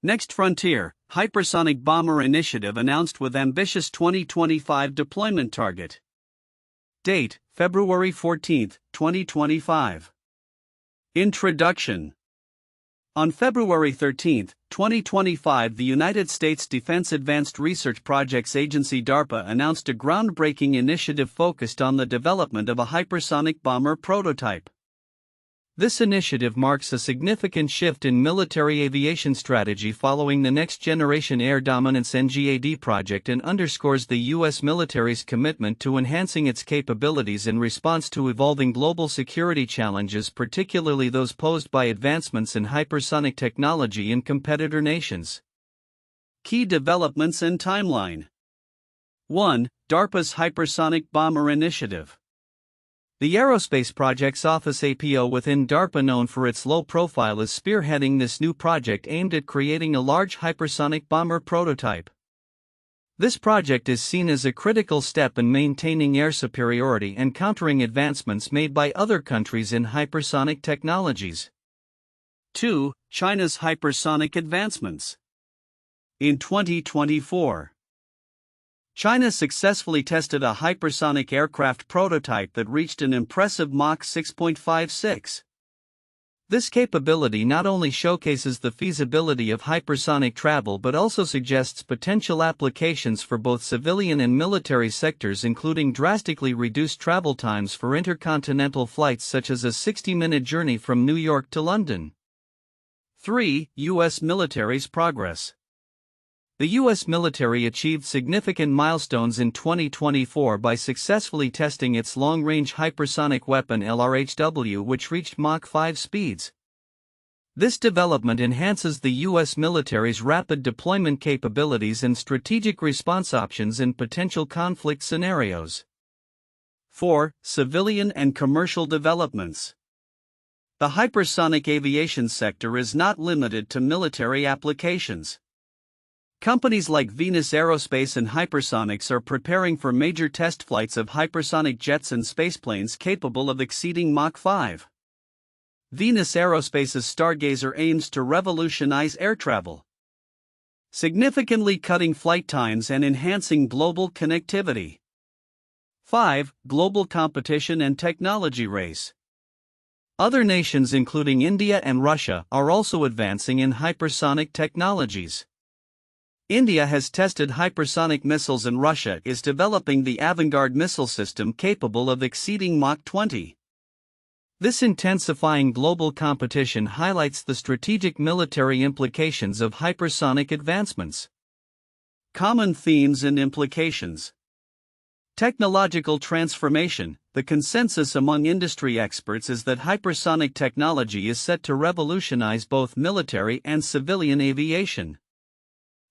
Next Frontier, Hypersonic Bomber Initiative announced with ambitious 2025 deployment target. Date, February 14, 2025. Introduction. On February 13, 2025, the United States Defense Advanced Research Projects Agency DARPA announced a groundbreaking initiative focused on the development of a hypersonic bomber prototype. This initiative marks a significant shift in military aviation strategy following the Next Generation Air Dominance NGAD project and underscores the U.S. military's commitment to enhancing its capabilities in response to evolving global security challenges, particularly those posed by advancements in hypersonic technology in competitor nations. Key developments and timeline. 1. DARPA's Hypersonic Bomber Initiative. The Aerospace Projects Office APO within DARPA, known for its low profile, is spearheading this new project aimed at creating a large hypersonic bomber prototype. This project is seen as a critical step in maintaining air superiority and countering advancements made by other countries in hypersonic technologies. 2. China's hypersonic advancements. In 2024, China successfully tested a hypersonic aircraft prototype that reached an impressive Mach 6.56. This capability not only showcases the feasibility of hypersonic travel but also suggests potential applications for both civilian and military sectors, including drastically reduced travel times for intercontinental flights such as a 60-minute journey from New York to London. 3. U.S. military's progress. The U.S. military achieved significant milestones in 2024 by successfully testing its Long-Range Hypersonic Weapon LRHW, which reached Mach 5 speeds. This development enhances the U.S. military's rapid deployment capabilities and strategic response options in potential conflict scenarios. 4. Civilian and commercial developments. The hypersonic aviation sector is not limited to military applications. Companies like Venus Aerospace and Hypersonix are preparing for major test flights of hypersonic jets and spaceplanes capable of exceeding Mach 5. Venus Aerospace's Stargazer aims to revolutionize air travel, significantly cutting flight times and enhancing global connectivity. 5. Global competition and technology race. Other nations, including India and Russia, are also advancing in hypersonic technologies. India has tested hypersonic missiles and Russia is developing the Avangard missile system capable of exceeding Mach 20. This intensifying global competition highlights the strategic military implications of hypersonic advancements. Common themes and implications. Technological transformation. The consensus among industry experts is that hypersonic technology is set to revolutionize both military and civilian aviation.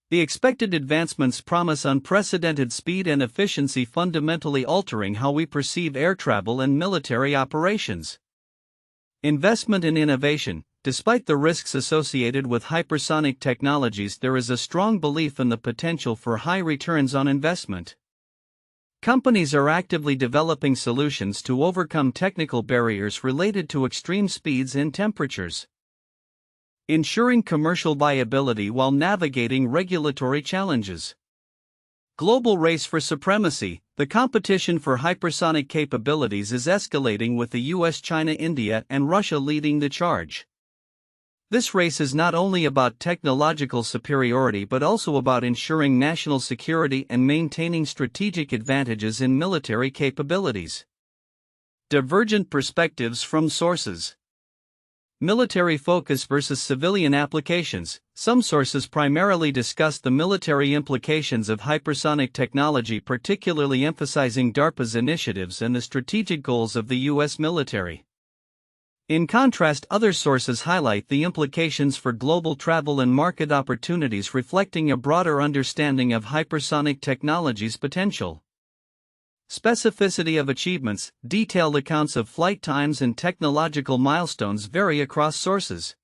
The expected advancements promise unprecedented speed and efficiency, fundamentally altering how we perceive air travel and military operations. Investment in innovation. Despite the risks associated with hypersonic technologies, there is a strong belief in the potential for high returns on investment. Companies are actively developing solutions to overcome technical barriers related to extreme speeds and temperatures, ensuring commercial viability while navigating regulatory challenges. Global race for supremacy. The competition for hypersonic capabilities is escalating, with the US, China, India, and Russia leading the charge. This race is not only about technological superiority but also about ensuring national security and maintaining strategic advantages in military capabilities. Divergent perspectives from sources. Military focus versus civilian applications. Some sources primarily discuss the military implications of hypersonic technology, particularly emphasizing DARPA's initiatives and the strategic goals of the U.S. military. In contrast, other sources highlight the implications for global travel and market opportunities, reflecting a broader understanding of hypersonic technology's potential. Specificity of achievements. Detailed accounts of flight times and technological milestones vary across sources.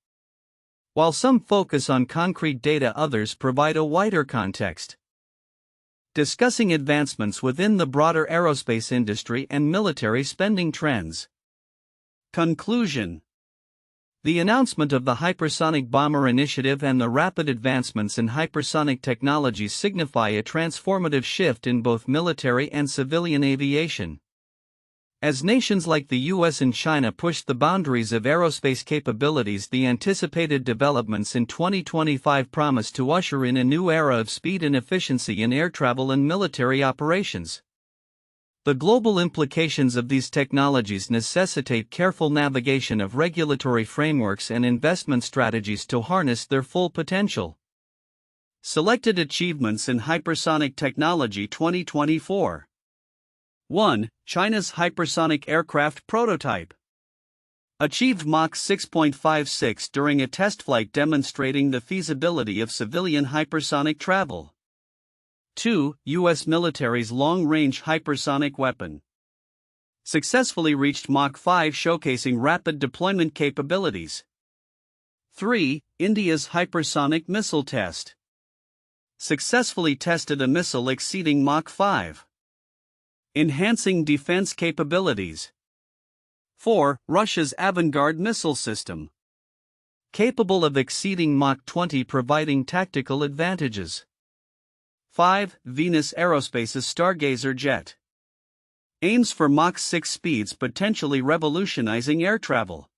While some focus on concrete data, others provide a wider context, discussing advancements within the broader aerospace industry and military spending trends. Conclusion. The announcement of the Hypersonic Bomber Initiative and the rapid advancements in hypersonic technologies signify a transformative shift in both military and civilian aviation. As nations like the US and China push the boundaries of aerospace capabilities, the anticipated developments in 2025 promise to usher in a new era of speed and efficiency in air travel and military operations. The global implications of these technologies necessitate careful navigation of regulatory frameworks and investment strategies to harness their full potential. Selected achievements in hypersonic technology 2024. 1. China's hypersonic aircraft prototype achieved Mach 6.56 during a test flight demonstrating the feasibility of civilian hypersonic travel. 2. U.S. military's Long-Range Hypersonic Weapon successfully reached Mach 5, showcasing rapid deployment capabilities. 3. India's hypersonic missile test successfully tested a missile exceeding Mach 5, enhancing defense capabilities. 4. Russia's Avangard missile system capable of exceeding Mach 20, providing tactical advantages. 5. Venus Aerospace's Stargazer jet aims for Mach 6 speeds, potentially revolutionizing air travel.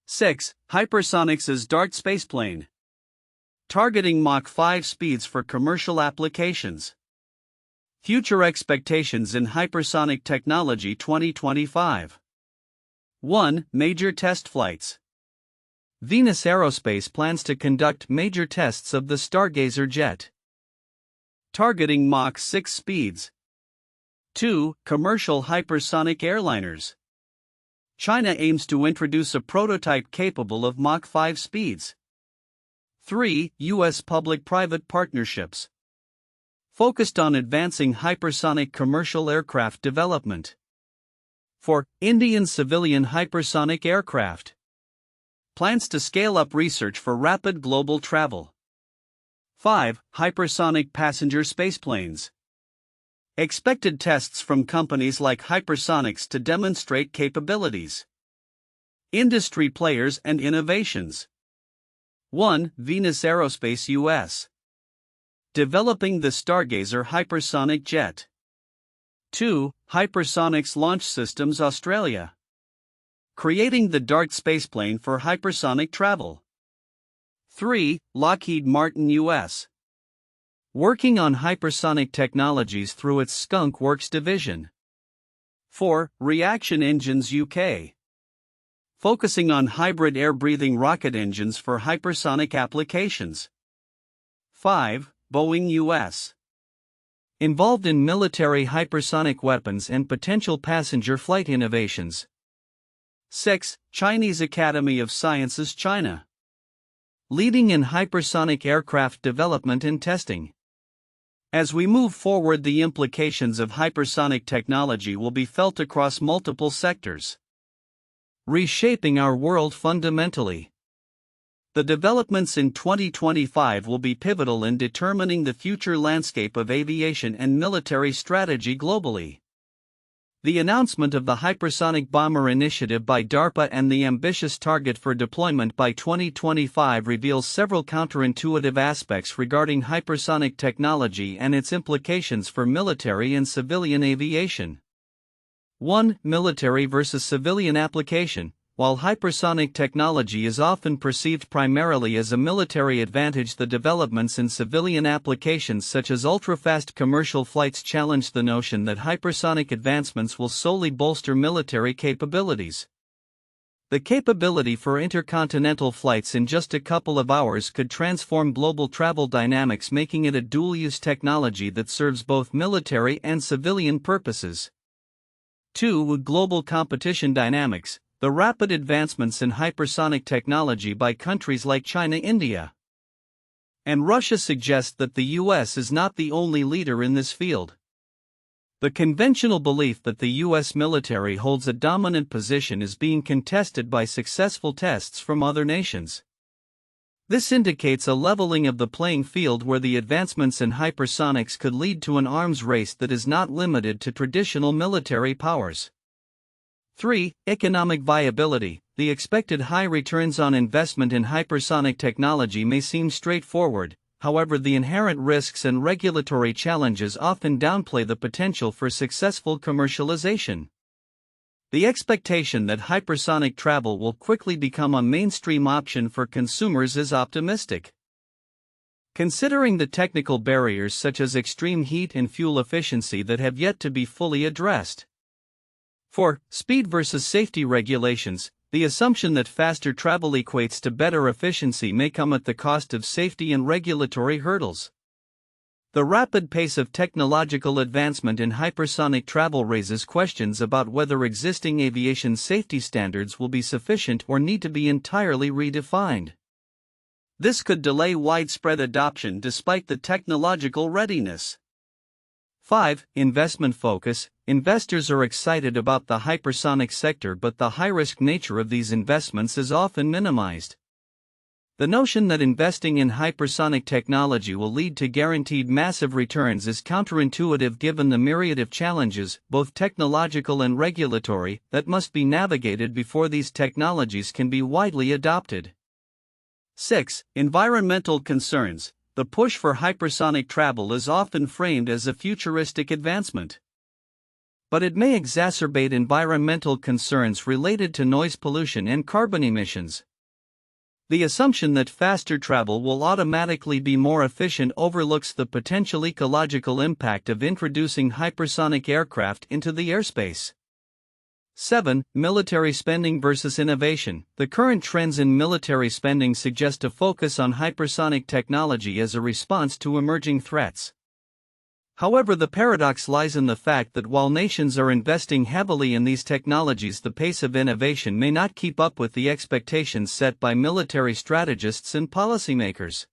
6. Hypersonics' DART spaceplane targeting Mach 5 speeds for commercial applications. Future expectations in hypersonic technology 2025. 1. Major test flights. Venus Aerospace plans to conduct major tests of the Stargazer jet targeting Mach 6 speeds. 2. Commercial hypersonic airliners. China aims to introduce a prototype capable of Mach 5 speeds. 3. U.S. public-private partnerships focused on advancing hypersonic commercial aircraft development. 4. Indian civilian hypersonic aircraft plans to scale up research for rapid global travel. 5. Hypersonic passenger spaceplanes. Expected tests from companies like Hypersonics to demonstrate capabilities. Industry players and innovations. 1. Venus Aerospace US developing the Stargazer hypersonic jet. 2. Hypersonics Launch Systems Australia creating the DART spaceplane for hypersonic travel. 3. Lockheed Martin US working on hypersonic technologies through its Skunk Works division. 4. Reaction Engines UK focusing on hybrid air-breathing rocket engines for hypersonic applications. 5. Boeing US involved in military hypersonic weapons and potential passenger flight innovations. 6. Chinese Academy of Sciences China leading in hypersonic aircraft development and testing. As we move forward, the implications of hypersonic technology will be felt across multiple sectors, reshaping our world fundamentally. The developments in 2025 will be pivotal in determining the future landscape of aviation and military strategy globally. The announcement of the Hypersonic Bomber Initiative by DARPA and the ambitious target for deployment by 2025 reveals several counterintuitive aspects regarding hypersonic technology and its implications for military and civilian aviation. 1. Military versus civilian application. While hypersonic technology is often perceived primarily as a military advantage, the developments in civilian applications such as ultra-fast commercial flights challenge the notion that hypersonic advancements will solely bolster military capabilities. The capability for intercontinental flights in just a couple of hours could transform global travel dynamics, making it a dual-use technology that serves both military and civilian purposes. 2. Global competition dynamics. The rapid advancements in hypersonic technology by countries like China, India, and Russia suggest that the US is not the only leader in this field. The conventional belief that the US military holds a dominant position is being contested by successful tests from other nations. This indicates a leveling of the playing field where the advancements in hypersonics could lead to an arms race that is not limited to traditional military powers. 3. Economic viability. the expected high returns on investment in hypersonic technology may seem straightforward. However, the inherent risks and regulatory challenges often downplay the potential for successful commercialization. The expectation that hypersonic travel will quickly become a mainstream option for consumers is optimistic. Considering the technical barriers such as extreme heat and fuel efficiency that have yet to be fully addressed. 4. Speed versus safety regulations. The assumption that faster travel equates to better efficiency may come at the cost of safety and regulatory hurdles. The rapid pace of technological advancement in hypersonic travel raises questions about whether existing aviation safety standards will be sufficient or need to be entirely redefined. This could delay widespread adoption despite the technological readiness. 5. Investment focus. Investors are excited about the hypersonic sector, but the high-risk nature of these investments is often minimized. The notion that investing in hypersonic technology will lead to guaranteed massive returns is counterintuitive given the myriad of challenges, both technological and regulatory, that must be navigated before these technologies can be widely adopted. 6. Environmental concerns. The push for hypersonic travel is often framed as a futuristic advancement. But it may exacerbate environmental concerns related to noise pollution and carbon emissions. The assumption that faster travel will automatically be more efficient overlooks the potential ecological impact of introducing hypersonic aircraft into the airspace. 7. Military spending versus innovation. The current trends in military spending suggest a focus on hypersonic technology as a response to emerging threats. However, the paradox lies in the fact that while nations are investing heavily in these technologies, the pace of innovation may not keep up with the expectations set by military strategists and policymakers.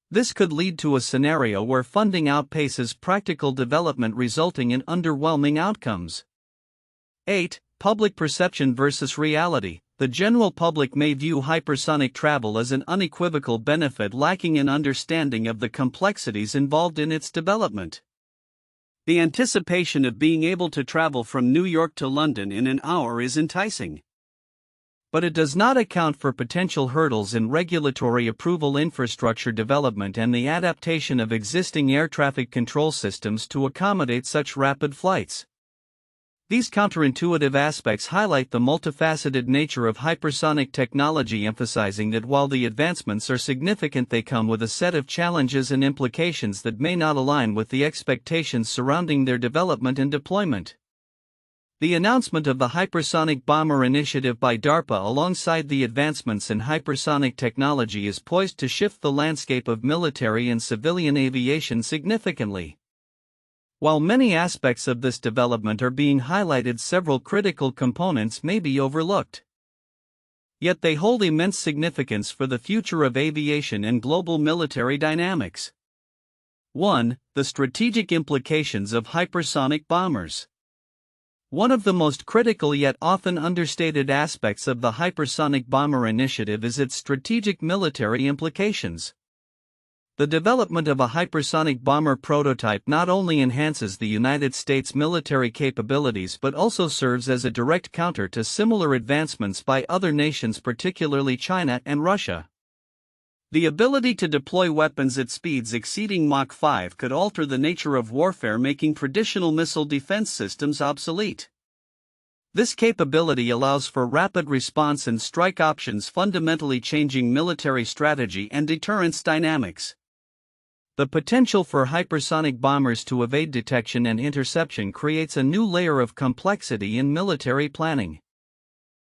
This could lead to a scenario where funding outpaces practical development, resulting in underwhelming outcomes. 8. Public perception versus reality. The general public may view hypersonic travel as an unequivocal benefit, lacking an understanding of the complexities involved in its development. The anticipation of being able to travel from New York to London in an hour is enticing. But it does not account for potential hurdles in regulatory approval, infrastructure development, and the adaptation of existing air traffic control systems to accommodate such rapid flights. These counterintuitive aspects highlight the multifaceted nature of hypersonic technology, emphasizing that while the advancements are significant, they come with a set of challenges and implications that may not align with the expectations surrounding their development and deployment. The announcement of the Hypersonic Bomber Initiative by DARPA, alongside the advancements in hypersonic technology, is poised to shift the landscape of military and civilian aviation significantly. While many aspects of this development are being highlighted, several critical components may be overlooked. Yet they hold immense significance for the future of aviation and global military dynamics. 1. The strategic implications of hypersonic bombers. One of the most critical yet often understated aspects of the Hypersonic Bomber Initiative is its strategic military implications. The development of a hypersonic bomber prototype not only enhances the United States military capabilities but also serves as a direct counter to similar advancements by other nations, particularly China and Russia. The ability to deploy weapons at speeds exceeding Mach 5 could alter the nature of warfare, making traditional missile defense systems obsolete. This capability allows for rapid response and strike options, fundamentally changing military strategy and deterrence dynamics. The potential for hypersonic bombers to evade detection and interception creates a new layer of complexity in military planning.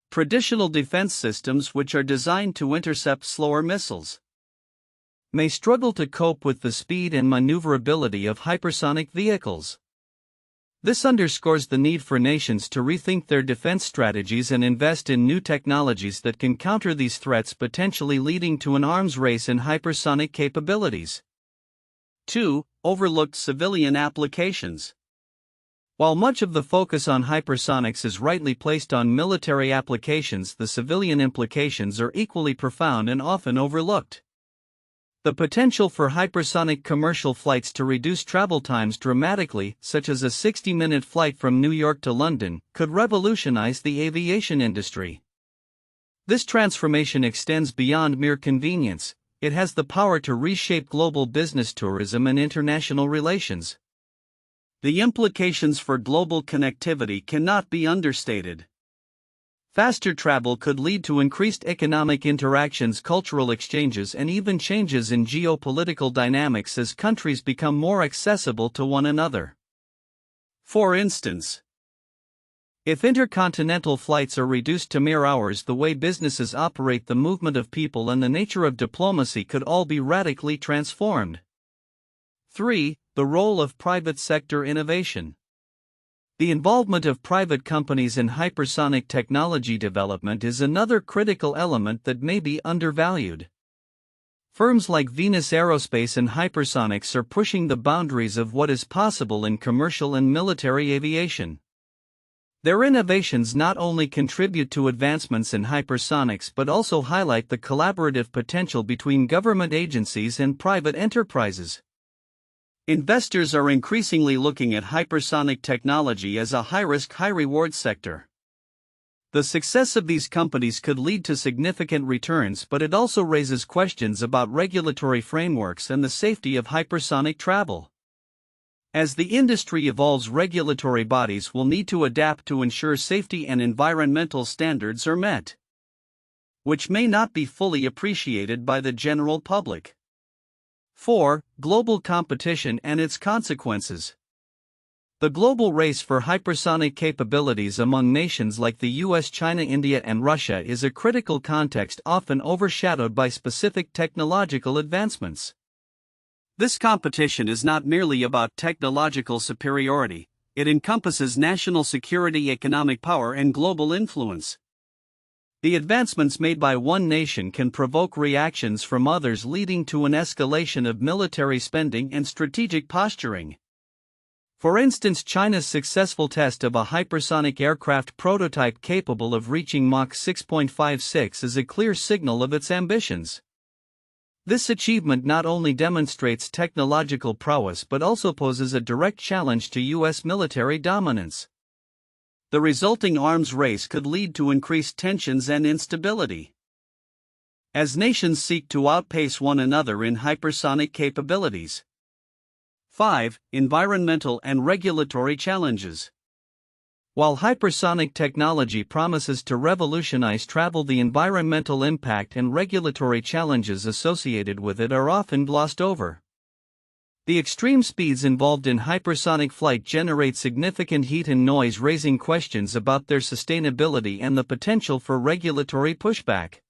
Traditional defense systems, which are designed to intercept slower missiles, may struggle to cope with the speed and maneuverability of hypersonic vehicles. This underscores the need for nations to rethink their defense strategies and invest in new technologies that can counter these threats, potentially leading to an arms race in hypersonic capabilities. 2. Overlooked civilian applications. While much of the focus on hypersonics is rightly placed on military applications, the civilian implications are equally profound and often overlooked. The potential for hypersonic commercial flights to reduce travel times dramatically, such as a 60-minute flight from New York to London, could revolutionize the aviation industry. This transformation extends beyond mere convenience. It has the power to reshape global business, tourism, and international relations. The implications for global connectivity cannot be understated. Faster travel could lead to increased economic interactions, cultural exchanges, and even changes in geopolitical dynamics as countries become more accessible to one another. For instance, if intercontinental flights are reduced to mere hours, the way businesses operate, the movement of people, and the nature of diplomacy could all be radically transformed. 3. The role of private sector innovation. The involvement of private companies in hypersonic technology development is another critical element that may be undervalued. Firms like Venus Aerospace and Hypersonix are pushing the boundaries of what is possible in commercial and military aviation. Their innovations not only contribute to advancements in hypersonics but also highlight the collaborative potential between government agencies and private enterprises. Investors are increasingly looking at hypersonic technology as a high-risk, high-reward sector. The success of these companies could lead to significant returns, but it also raises questions about regulatory frameworks and the safety of hypersonic travel. As the industry evolves, regulatory bodies will need to adapt to ensure safety and environmental standards are met, which may not be fully appreciated by the general public. 4. Global competition and its consequences. The global race for hypersonic capabilities among nations like the US, China, India, and Russia is a critical context often overshadowed by specific technological advancements. This competition is not merely about technological superiority, it encompasses national security, economic power, and global influence. The advancements made by one nation can provoke reactions from others, leading to an escalation of military spending and strategic posturing. For instance, China's successful test of a hypersonic aircraft prototype capable of reaching Mach 6.56 is a clear signal of its ambitions. This achievement not only demonstrates technological prowess but also poses a direct challenge to US military dominance. The resulting arms race could lead to increased tensions and instability, as nations seek to outpace one another in hypersonic capabilities. 5. Environmental and regulatory challenges. While hypersonic technology promises to revolutionize travel, the environmental impact and regulatory challenges associated with it are often glossed over. The extreme speeds involved in hypersonic flight generate significant heat and noise, raising questions about their sustainability and the potential for regulatory pushback.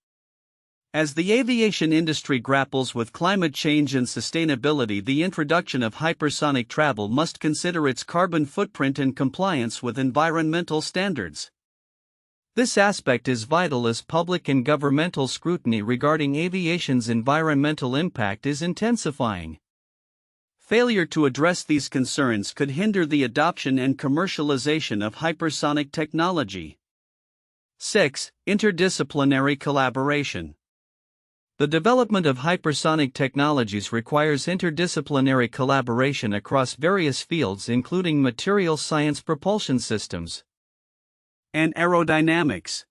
As the aviation industry grapples with climate change and sustainability, the introduction of hypersonic travel must consider its carbon footprint and compliance with environmental standards. This aspect is vital as public and governmental scrutiny regarding aviation's environmental impact is intensifying. Failure to address these concerns could hinder the adoption and commercialization of hypersonic technology. 6. Interdisciplinary collaboration. The development of hypersonic technologies requires interdisciplinary collaboration across various fields, including material science, propulsion systems, and aerodynamics.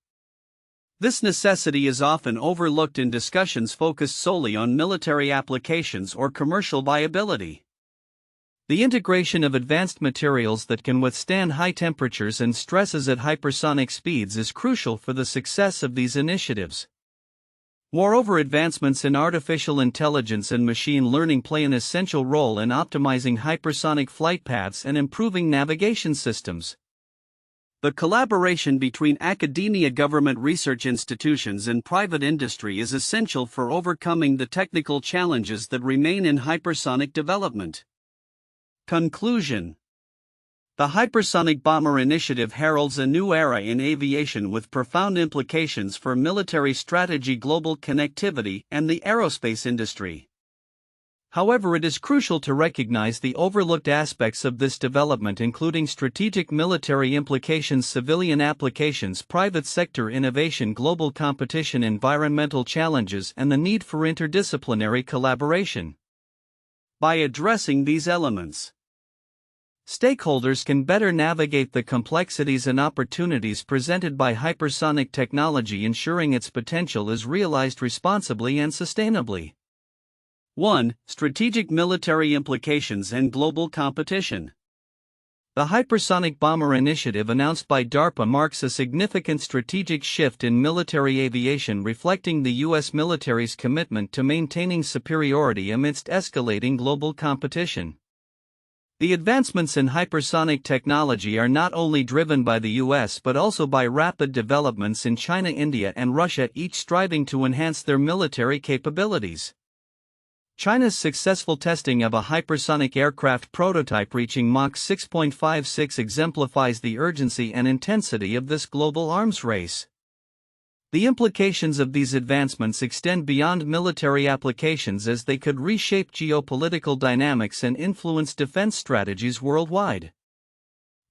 This necessity is often overlooked in discussions focused solely on military applications or commercial viability. The integration of advanced materials that can withstand high temperatures and stresses at hypersonic speeds is crucial for the success of these initiatives. Moreover, advancements in artificial intelligence and machine learning play an essential role in optimizing hypersonic flight paths and improving navigation systems. The collaboration between academia, government research institutions, and private industry is essential for overcoming the technical challenges that remain in hypersonic development. Conclusion. The Hypersonic Bomber Initiative heralds a new era in aviation with profound implications for military strategy, global connectivity, and the aerospace industry. However, it is crucial to recognize the overlooked aspects of this development, including strategic military implications, civilian applications, private sector innovation, global competition, environmental challenges, and the need for interdisciplinary collaboration. By addressing these elements, stakeholders can better navigate the complexities and opportunities presented by hypersonic technology, ensuring its potential is realized responsibly and sustainably. 1. Strategic military implications and global competition. The Hypersonic Bomber Initiative announced by DARPA marks a significant strategic shift in military aviation, reflecting the U.S. military's commitment to maintaining superiority amidst escalating global competition. The advancements in hypersonic technology are not only driven by the U.S. but also by rapid developments in China, India, and Russia, each striving to enhance their military capabilities. China's successful testing of a hypersonic aircraft prototype reaching Mach 6.56 exemplifies the urgency and intensity of this global arms race. The implications of these advancements extend beyond military applications, as they could reshape geopolitical dynamics and influence defense strategies worldwide.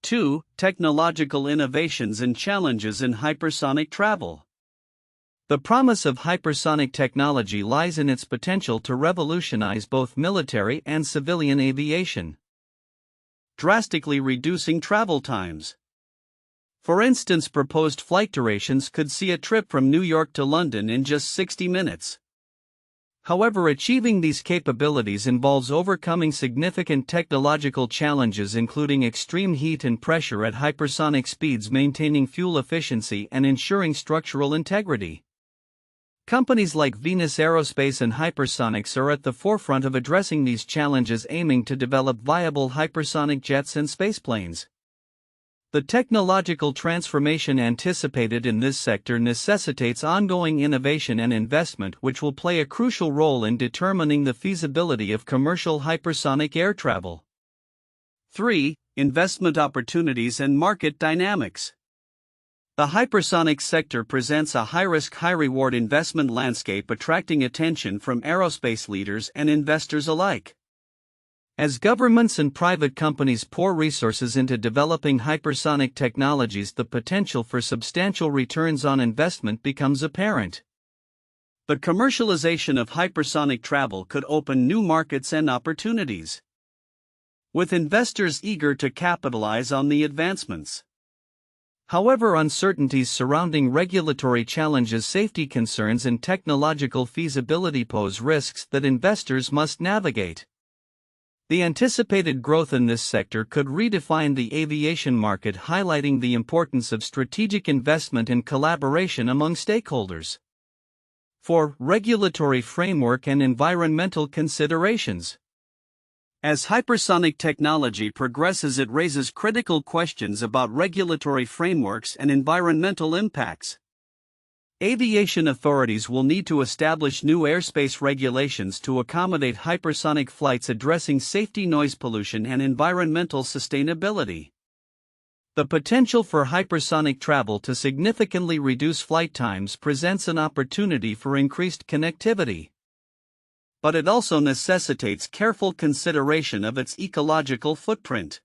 2. Technological innovations and challenges in hypersonic travel. The promise of hypersonic technology lies in its potential to revolutionize both military and civilian aviation, drastically reducing travel times. For instance, proposed flight durations could see a trip from New York to London in just 60 minutes. However, achieving these capabilities involves overcoming significant technological challenges, including extreme heat and pressure at hypersonic speeds, maintaining fuel efficiency, and ensuring structural integrity. Companies like Venus Aerospace and Hypersonix are at the forefront of addressing these challenges, aiming to develop viable hypersonic jets and spaceplanes. The technological transformation anticipated in this sector necessitates ongoing innovation and investment, which will play a crucial role in determining the feasibility of commercial hypersonic air travel. 3. Investment opportunities and market dynamics. The hypersonic sector presents a high-risk, high-reward investment landscape, attracting attention from aerospace leaders and investors alike. As governments and private companies pour resources into developing hypersonic technologies, the potential for substantial returns on investment becomes apparent. The commercialization of hypersonic travel could open new markets and opportunities, with investors eager to capitalize on the advancements. However, uncertainties surrounding regulatory challenges, safety concerns, and technological feasibility pose risks that investors must navigate. The anticipated growth in this sector could redefine the aviation market, highlighting the importance of strategic investment and collaboration among stakeholders. 4. Regulatory framework and environmental considerations. As hypersonic technology progresses, it raises critical questions about regulatory frameworks and environmental impacts. Aviation authorities will need to establish new airspace regulations to accommodate hypersonic flights, addressing safety, noise pollution, and environmental sustainability. The potential for hypersonic travel to significantly reduce flight times presents an opportunity for increased connectivity, but it also necessitates careful consideration of its ecological footprint.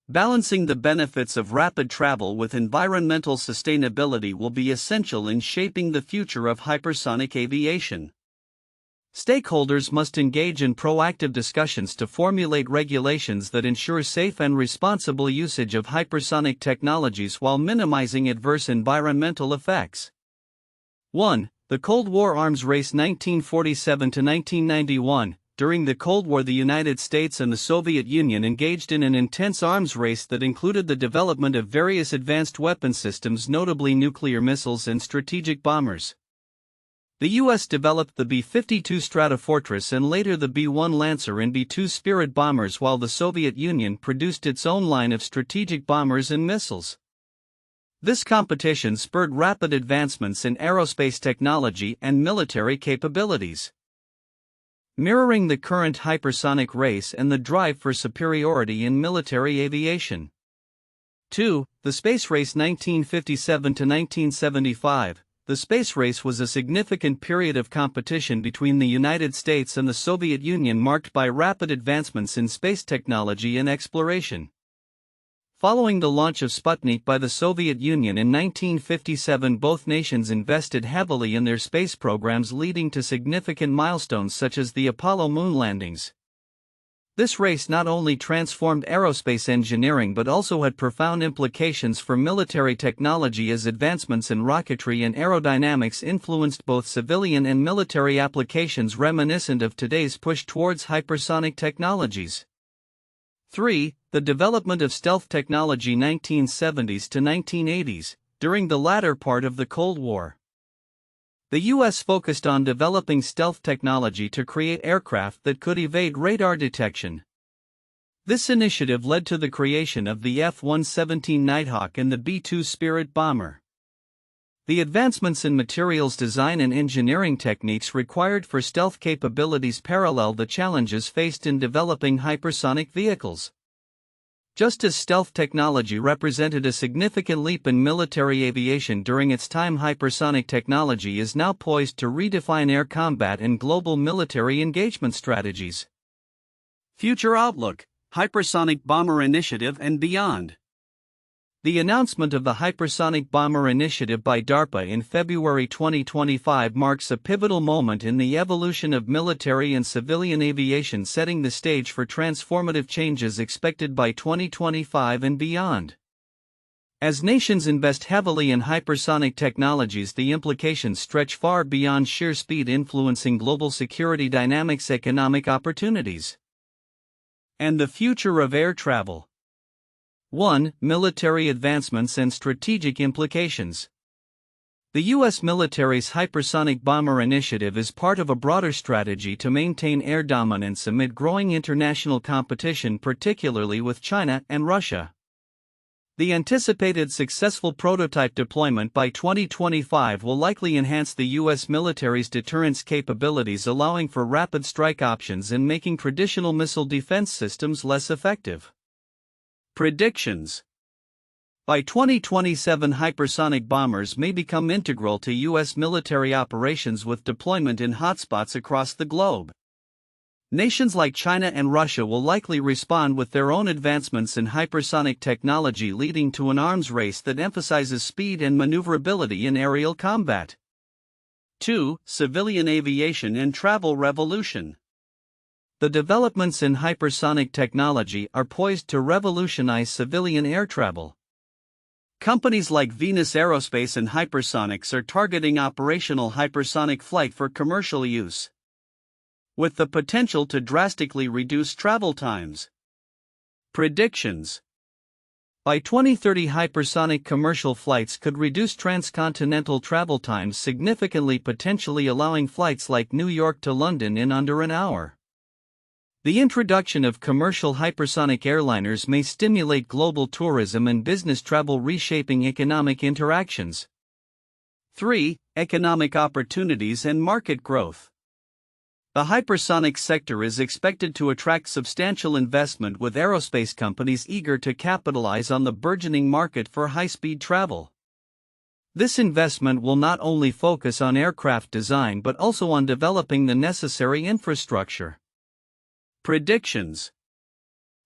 Balancing the benefits of rapid travel with environmental sustainability will be essential in shaping the future of hypersonic aviation. Stakeholders must engage in proactive discussions to formulate regulations that ensure safe and responsible usage of hypersonic technologies while minimizing adverse environmental effects. 1. The Cold War arms race 1947 to 1991. During the Cold War, the United States and the Soviet Union engaged in an intense arms race that included the development of various advanced weapon systems, notably nuclear missiles and strategic bombers. The U.S. developed the B-52 Stratofortress and later the B-1 Lancer and B-2 Spirit bombers, while the Soviet Union produced its own line of strategic bombers and missiles. This competition spurred rapid advancements in aerospace technology and military capabilities, mirroring the current hypersonic race and the drive for superiority in military aviation. 2. The Space Race 1957 to 1975. The space race was a significant period of competition between the United States and the Soviet Union, marked by rapid advancements in space technology and exploration. Following the launch of Sputnik by the Soviet Union in 1957, both nations invested heavily in their space programs, leading to significant milestones such as the Apollo moon landings. This race not only transformed aerospace engineering but also had profound implications for military technology, as advancements in rocketry and aerodynamics influenced both civilian and military applications, reminiscent of today's push towards hypersonic technologies. 3. The development of stealth technology 1970s to 1980s, during the latter part of the Cold War. The U.S. focused on developing stealth technology to create aircraft that could evade radar detection. This initiative led to the creation of the F-117 Nighthawk and the B-2 Spirit bomber. The advancements in materials design and engineering techniques required for stealth capabilities parallel the challenges faced in developing hypersonic vehicles. Just as stealth technology represented a significant leap in military aviation during its time, hypersonic technology is now poised to redefine air combat and global military engagement strategies. Future outlook: Hypersonic Bomber Initiative and beyond. The announcement of the Hypersonic Bomber Initiative by DARPA in February 2025 marks a pivotal moment in the evolution of military and civilian aviation, setting the stage for transformative changes expected by 2025 and beyond. As nations invest heavily in hypersonic technologies, the implications stretch far beyond sheer speed, influencing global security dynamics, economic opportunities, and the future of air travel. 1. Military advancements and strategic implications. The U.S. military's Hypersonic Bomber Initiative is part of a broader strategy to maintain air dominance amid growing international competition, particularly with China and Russia. The anticipated successful prototype deployment by 2025 will likely enhance the U.S. military's deterrence capabilities, allowing for rapid strike options and making traditional missile defense systems less effective. Predictions: by 2027, hypersonic bombers may become integral to U.S. military operations, with deployment in hotspots across the globe. Nations like China and Russia will likely respond with their own advancements in hypersonic technology, leading to an arms race that emphasizes speed and maneuverability in aerial combat. 2. Civilian aviation and travel revolution. The developments in hypersonic technology are poised to revolutionize civilian air travel. Companies like Venus Aerospace and Hypersonix are targeting operational hypersonic flight for commercial use, with the potential to drastically reduce travel times. Predictions: by 2030, hypersonic commercial flights could reduce transcontinental travel times significantly, potentially allowing flights like New York to London in under an hour. The introduction of commercial hypersonic airliners may stimulate global tourism and business travel, reshaping economic interactions. 3. Economic opportunities and market growth. The hypersonic sector is expected to attract substantial investment, with aerospace companies eager to capitalize on the burgeoning market for high-speed travel. This investment will not only focus on aircraft design but also on developing the necessary infrastructure. Predictions: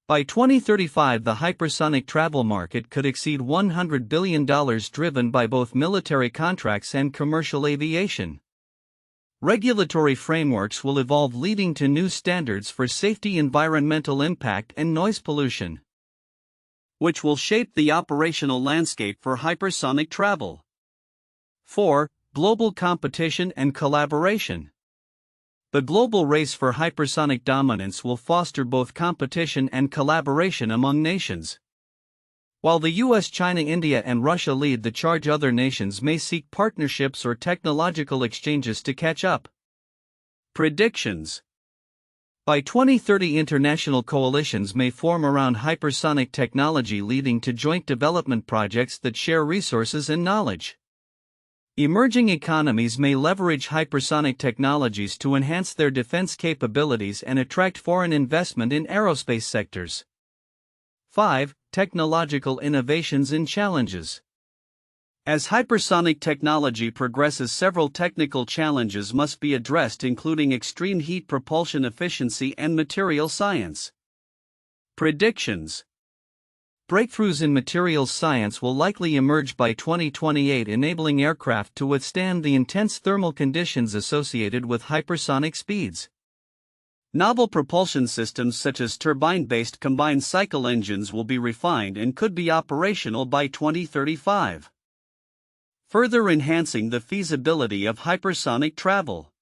by 2035, the hypersonic travel market could exceed $100 billion, driven by both military contracts and commercial aviation. Regulatory frameworks will evolve, leading to new standards for safety, environmental impact, and noise pollution, which will shape the operational landscape for hypersonic travel. 4. Global competition and collaboration. The global race for hypersonic dominance will foster both competition and collaboration among nations. While the US, China, India, and Russia lead the charge, other nations may seek partnerships or technological exchanges to catch up. Predictions: by 2030, international coalitions may form around hypersonic technology, leading to joint development projects that share resources and knowledge. Emerging economies may leverage hypersonic technologies to enhance their defense capabilities and attract foreign investment in aerospace sectors. 5. Technological innovations and challenges. As hypersonic technology progresses, several technical challenges must be addressed, including extreme heat propulsion efficiency and material science. Predictions: breakthroughs in materials science will likely emerge by 2028, enabling aircraft to withstand the intense thermal conditions associated with hypersonic speeds. Novel propulsion systems such as turbine-based combined cycle engines will be refined and could be operational by 2035, further enhancing the feasibility of hypersonic travel.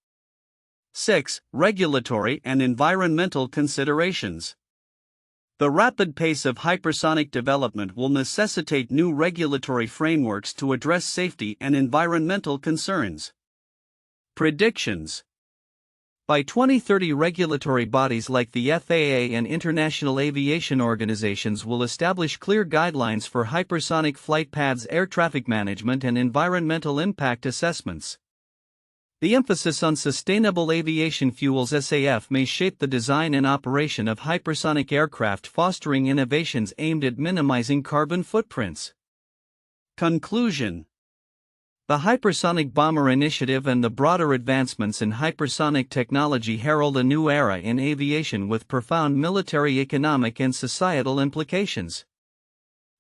6. Regulatory and environmental considerations. The rapid pace of hypersonic development will necessitate new regulatory frameworks to address safety and environmental concerns. Predictions. By 2030, regulatory bodies like the FAA and international aviation organizations will establish clear guidelines for hypersonic flight paths, air traffic management, and environmental impact assessments. The emphasis on sustainable aviation fuels (SAF) may shape the design and operation of hypersonic aircraft, fostering innovations aimed at minimizing carbon footprints. Conclusion. The Hypersonic Bomber Initiative and the broader advancements in hypersonic technology herald a new era in aviation with profound military, economic, and societal implications.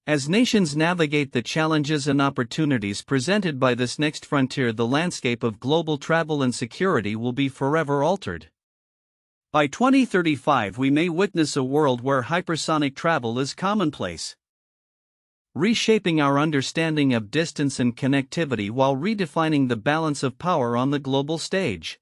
As nations navigate the challenges and opportunities presented by this next frontier, the landscape of global travel and security will be forever altered. By 2035, we may witness a world where hypersonic travel is commonplace, reshaping our understanding of distance and connectivity while redefining the balance of power on the global stage.